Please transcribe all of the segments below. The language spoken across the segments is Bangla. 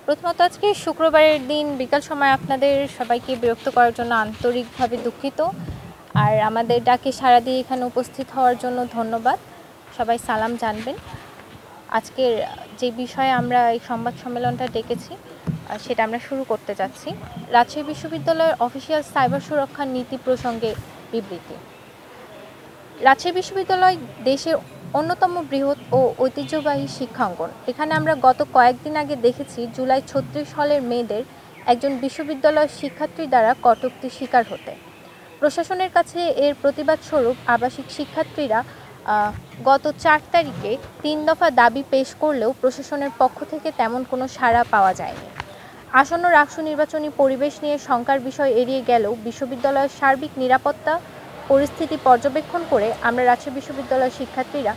প্রথমত আজকে শুক্রবারের দিন বিকাল সময় আপনাদের সবাইকে বিরক্ত করার জন্য আন্তরিকভাবে দুঃখিত। আর আমাদের ডাকে সাড়া দিয়ে এখানে উপস্থিত হওয়ার জন্য ধন্যবাদ। সবাই সালাম জানবেন। আজকের যে বিষয়ে আমরা এই সংবাদ সম্মেলনটা ডেকেছি সেটা আমরা শুরু করতে যাচ্ছি। রাজশাহী বিশ্ববিদ্যালয়ের অফিসিয়াল সাইবার সুরক্ষা নীতি প্রসঙ্গে বিবৃতি। রাজশাহী বিশ্ববিদ্যালয় দেশের অন্যতম বৃহৎ ও ঐতিহ্যবাহী শিক্ষাঙ্গন। এখানে আমরা গত কয়েকদিন আগে দেখেছি জুলাই ৩৬ সালের মেয়েদের একজন বিশ্ববিদ্যালয়ের শিক্ষার্থী দ্বারা কটূক্তির শিকার হতে। প্রশাসনের কাছে এর প্রতিবাদ স্বরূপ আবাসিক শিক্ষার্থীরা গত ৪ তারিখে ৩ দফা দাবি পেশ করলেও প্রশাসনের পক্ষ থেকে তেমন কোনো সাড়া পাওয়া যায়নি। আসন্ন রাকসু নির্বাচনী পরিবেশ নিয়ে শঙ্কার বিষয় এড়িয়ে গেলেও বিশ্ববিদ্যালয়ের সার্বিক নিরাপত্তা পরিস্থিতি পর্যবেক্ষণ করে আমরা রাজশাহী বিশ্ববিদ্যালয়ের শিক্ষার্থীরা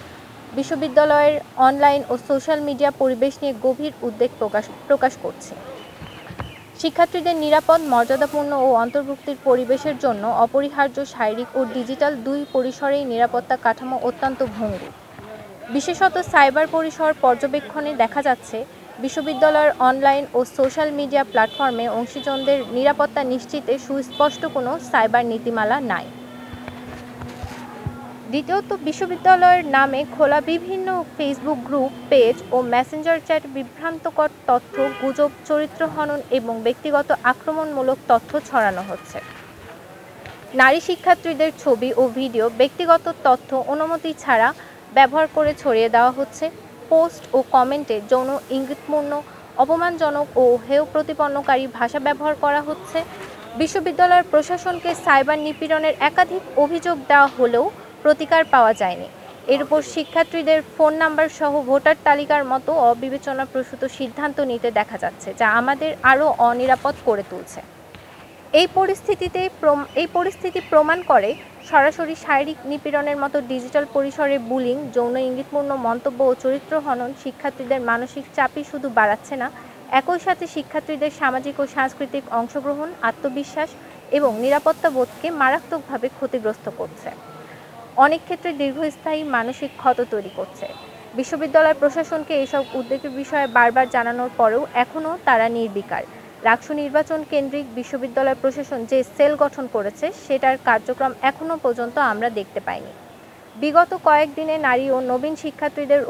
বিশ্ববিদ্যালয়ের অনলাইন ও সোশ্যাল মিডিয়া পরিবেশ নিয়ে গভীর উদ্বেগ প্রকাশ করছি। শিক্ষার্থীদের নিরাপদ, মর্যাদাপূর্ণ ও অন্তর্ভুক্তির পরিবেশের জন্য অপরিহার্য শারীরিক ও ডিজিটাল দুই পরিসরেই নিরাপত্তা কাঠামো অত্যন্ত ভঙ্গুর। বিশেষত সাইবার পরিসর পর্যবেক্ষণে দেখা যাচ্ছে বিশ্ববিদ্যালয়ের অনলাইন ও সোশ্যাল মিডিয়া প্ল্যাটফর্মে অংশীজনদের নিরাপত্তা নিশ্চিতে সুস্পষ্ট কোনো সাইবার নীতিমালা নাই। দ্বিতীয়ত, বিশ্ববিদ্যালয়ের নামে খোলা বিভিন্ন ফেসবুক গ্রুপ, পেজ ও মেসেঞ্জার চ্যাট বিভ্রান্তকর তথ্য, গুজব, চরিত্র হনন এবং ব্যক্তিগত আক্রমণমূলক তথ্য ছড়ানো হচ্ছে। নারী শিক্ষার্থীদের ছবি ও ভিডিও ব্যক্তিগত তথ্য অনুমতি ছাড়া ব্যবহার করে ছড়িয়ে দেওয়া হচ্ছে। পোস্ট ও কমেন্টে যৌন ইঙ্গিতপূর্ণ, অপমানজনক ও হেয় প্রতিপন্নকারী ভাষা ব্যবহার করা হচ্ছে। বিশ্ববিদ্যালয়ের প্রশাসনকে সাইবার নিপীড়নের একাধিক অভিযোগ দেওয়া হলেও প্রতিকার পাওয়া যায়নি। এর উপর শিক্ষার্থীদের ফোন নাম্বার সহ ভোটার তালিকার মতো অবিবেচনাপ্রসূত সিদ্ধান্ত নিতে দেখা যাচ্ছে, যা আমাদের আরও অনিরাপদ করে তুলছে। এই পরিস্থিতি প্রমাণ করে সরাসরি শারীরিক নিপীড়নের মতো ডিজিটাল পরিসরে বুলিং, যৌন ইঙ্গিতপূর্ণ মন্তব্য ও চরিত্র হনন শিক্ষার্থীদের মানসিক চাপই শুধু বাড়াচ্ছে না, একই সাথে শিক্ষার্থীদের সামাজিক ও সাংস্কৃতিক অংশগ্রহণ, আত্মবিশ্বাস এবং নিরাপত্তা বোধকে মারাত্মকভাবে ক্ষতিগ্রস্ত করছে। অনেক ক্ষেত্রে দীর্ঘস্থায়ী মানসিক ক্ষত তৈরি করছে। বিশ্ববিদ্যালয় প্রশাসনকে এসব উদ্বেগের বিষয়ে বারবার জানানোর পরেও এখনও তারা নির্বিকার। রাকসু নির্বাচন কেন্দ্রিক বিশ্ববিদ্যালয় প্রশাসন যে সেল গঠন করেছে সেটার কার্যক্রম এখনও পর্যন্ত আমরা দেখতে পাইনি। বিগত কয়েকদিনে নারী ও নবীন শিক্ষার্থীদের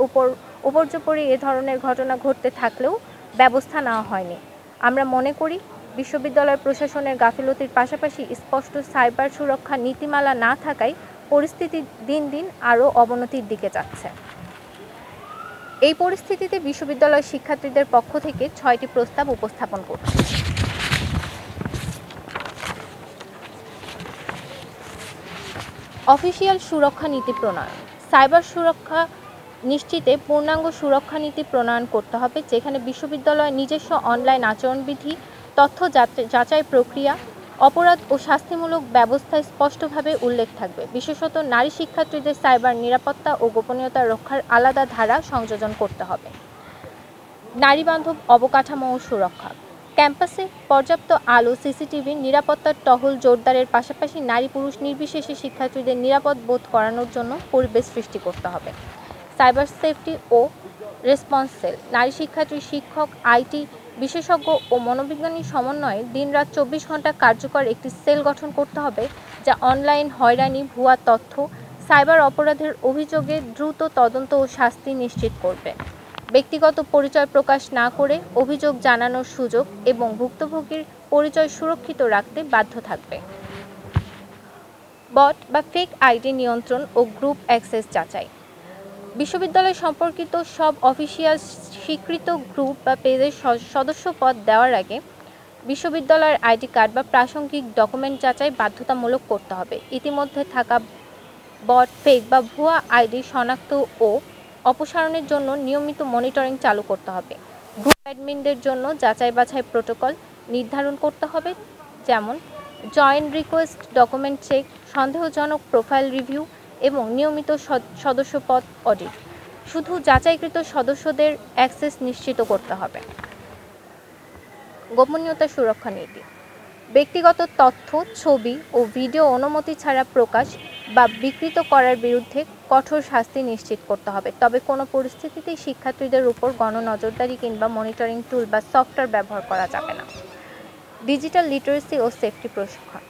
উপর্যুপরি এ ধরনের ঘটনা ঘটতে থাকলেও ব্যবস্থা নেওয়া হয়নি। আমরা মনে করি বিশ্ববিদ্যালয় প্রশাসনের গাফিলতির পাশাপাশি স্পষ্ট সাইবার সুরক্ষা নীতিমালা না থাকায় পরিস্থিতি দিন দিন আরও অবনতির দিকে যাচ্ছে। এই পরিস্থিতিতে বিশ্ববিদ্যালয় শিক্ষার্থীদের পক্ষ থেকে ৬টি প্রস্তাব উপস্থাপন করছে। অফিসিয়াল সুরক্ষা নীতি প্রণয়ন। সাইবার সুরক্ষা নিশ্চিতে পূর্ণাঙ্গ সুরক্ষা নীতি প্রণয়ন করতে হবে, যেখানে বিশ্ববিদ্যালয়ের নিজস্ব অনলাইন আচরণবিধি, তথ্য যাচাই প্রক্রিয়া, অপরাধ ও শাস্তিমূলক ব্যবস্থায় স্পষ্টভাবে উল্লেখ থাকবে। বিশেষত নারী শিক্ষার্থীদের সাইবার নিরাপত্তা ও গোপনীয়তা রক্ষার আলাদা ধারা সংযোজন করতে হবে। নারীবান্ধব অবকাঠামো ও সুরক্ষা। ক্যাম্পাসে পর্যাপ্ত আলো, সিসিটিভি, নিরাপত্তার টহল জোরদারের পাশাপাশি নারী পুরুষ নির্বিশেষে শিক্ষার্থীদের নিরাপদ বোধ করানোর জন্য পরিবেশ সৃষ্টি করতে হবে। সাইবার সেফটি ও রেসপন্স সেল। নারী শিক্ষার্থী, শিক্ষক, আইটি বিশেষজ্ঞ ও মনোবিজ্ঞানীর সমন্বয়ে দিনরাত ২৪ ঘন্টা কার্যকর একটি সেল গঠন করতে হবে, যা অনলাইন হয়রানি, ভুয়া তথ্য, সাইবার অপরাধের অভিযোগে দ্রুত তদন্ত ও শাস্তি নিশ্চিত করবে। ব্যক্তিগত পরিচয় প্রকাশ না করে অভিযোগ জানানোর সুযোগ এবং ভুক্তভোগীর পরিচয় সুরক্ষিত রাখতে বাধ্য থাকবে। বট বা ফেক আইডি নিয়ন্ত্রণ ও গ্রুপ অ্যাক্সেস যাচাই। বিশ্ববিদ্যালয় সম্পর্কিত সব অফিসিয়াল স্বীকৃত গ্রুপ বা পেজের সদস্যপদ দেওয়ার আগে বিশ্ববিদ্যালয়ের আইডি কার্ড বা প্রাসঙ্গিক ডকুমেন্ট যাচাই বাধ্যতামূলক করতে হবে। ইতিমধ্যে থাকা বট, ফেক বা ভুয়া আইডি শনাক্ত ও অপসারণের জন্য নিয়মিত মনিটরিং চালু করতে হবে। গ্রুপ অ্যাডমিনদের জন্য যাচাই বাছাই প্রোটোকল নির্ধারণ করতে হবে, যেমন জয়েন রিকোয়েস্ট, ডকুমেন্ট চেক, সন্দেহজনক প্রোফাইল রিভিউ এবং নিয়মিত সদস্যপদ অডিট। শুধু যাচাইকৃত সদস্যদের অ্যাক্সেস নিশ্চিত করতে হবে। গোপনীয়তা সুরক্ষা নীতি। ব্যক্তিগত তথ্য, ছবি ও ভিডিও অনুমতি ছাড়া প্রকাশ, বা বিকৃত করার বিরুদ্ধে কঠোর শাস্তি নিশ্চিত করতে হবে। তবে কোনো পরিস্থিতিতেই শিক্ষার্থীদের উপর গণনজরদারি কিংবা মনিটরিং টুল বা সফটওয়্যার ব্যবহার করা যাবে না। ডিজিটাল লিটারেসি ও সেফটি প্রশিক্ষণ।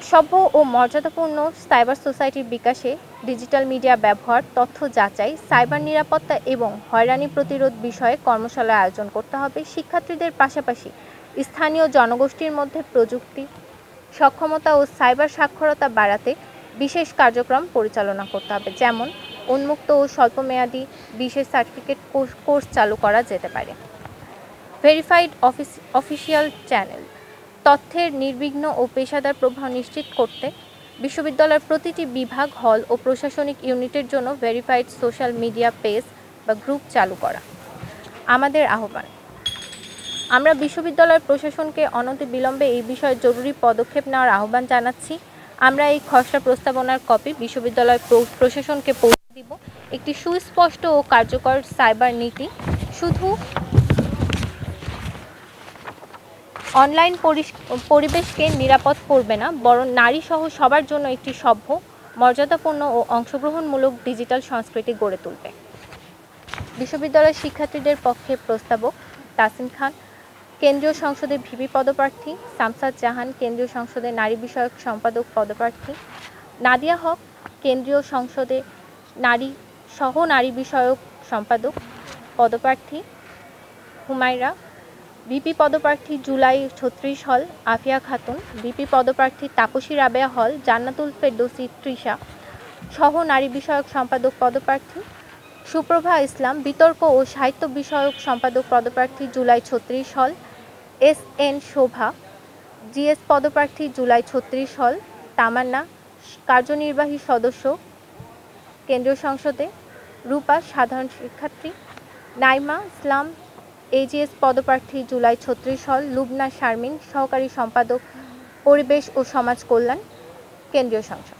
সভ্য ও মর্যাদাপূর্ণ সাইবার সোসাইটির বিকাশে ডিজিটাল মিডিয়া ব্যবহার, তথ্য যাচাই, সাইবার নিরাপত্তা এবং হয়রানি প্রতিরোধ বিষয়ে কর্মশালা আয়োজন করতে হবে। শিক্ষার্থীদের পাশাপাশি স্থানীয় জনগোষ্ঠীর মধ্যে প্রযুক্তি সক্ষমতা ও সাইবার সাক্ষরতা বাড়াতে বিশেষ কার্যক্রম পরিচালনা করতে হবে, যেমন উন্মুক্ত ও স্বল্পমেয়াদী বিশেষ সার্টিফিকেট কোর্স চালু করা যেতে পারে। Verified official channel. তথ্যের নির্বিঘ্ন ও পেশাদার প্রবাহ নিশ্চিত করতে বিশ্ববিদ্যালয়ের প্রতিটি বিভাগ, হল ও প্রশাসনিক ইউনিটের জন্য ভেরিফাইড সোশ্যাল মিডিয়া পেজ বা গ্রুপ চালু করা। আমাদের আহ্বান, আমরা বিশ্ববিদ্যালয় প্রশাসনকে অনতিবিলম্বে এই বিষয়ে জরুরি পদক্ষেপ নেওয়ার আহ্বান জানাচ্ছি। আমরা এই খসড়া প্রস্তাবনার কপি বিশ্ববিদ্যালয় প্রশাসনকে পৌঁছে দিব। একটি সুস্পষ্ট ও কার্যকর সাইবার নীতি শুধু অনলাইন পরিবেশকে নিরাপদ করবে না, বরং নারীসহ সবার জন্য একটি সভ্য, মর্যাদাপূর্ণ ও অংশগ্রহণমূলক ডিজিটাল সংস্কৃতি গড়ে তুলবে। বিশ্ববিদ্যালয়ের শিক্ষার্থীদের পক্ষে প্রস্তাবক তাসিম খান, কেন্দ্রীয় সংসদে ভিপি পদপ্রার্থী; শামসাদ জাহান, কেন্দ্রীয় সংসদে নারী বিষয়ক সম্পাদক পদপ্রার্থী; নাদিয়া হক, কেন্দ্রীয় সংসদে নারী বিষয়ক সম্পাদক পদপ্রার্থী; হুমায়রা, ভিপি পদপ্রার্থী জুলাই 36 হল; আফিয়া খাতুন, ভিপি পদপ্রার্থী তাপসী রাবেয়া হল; জান্নাতুল ফেরদৌসী তৃষা সহ নারী বিষয়ক সম্পাদক পদপ্রার্থী; সুপ্রভা ইসলাম, বিতর্ক ও সাহিত্য বিষয়ক সম্পাদক পদপ্রার্থী জুলাই 36 হল; SN শোভা, জিএস পদপ্রার্থী জুলাই 36 হল; তামান্না, কার্যনির্বাহী সদস্য কেন্দ্রীয় সংসদে; রূপা, সাধারণ শিক্ষার্থী; নাইমা ইসলাম, AGS পদপ্রার্থী জুলাই 36 হল; লুবনা শারমিন, সহকারী সম্পাদক পরিবেশ ও সমাজ কল্যাণ কেন্দ্রীয় সংসদ।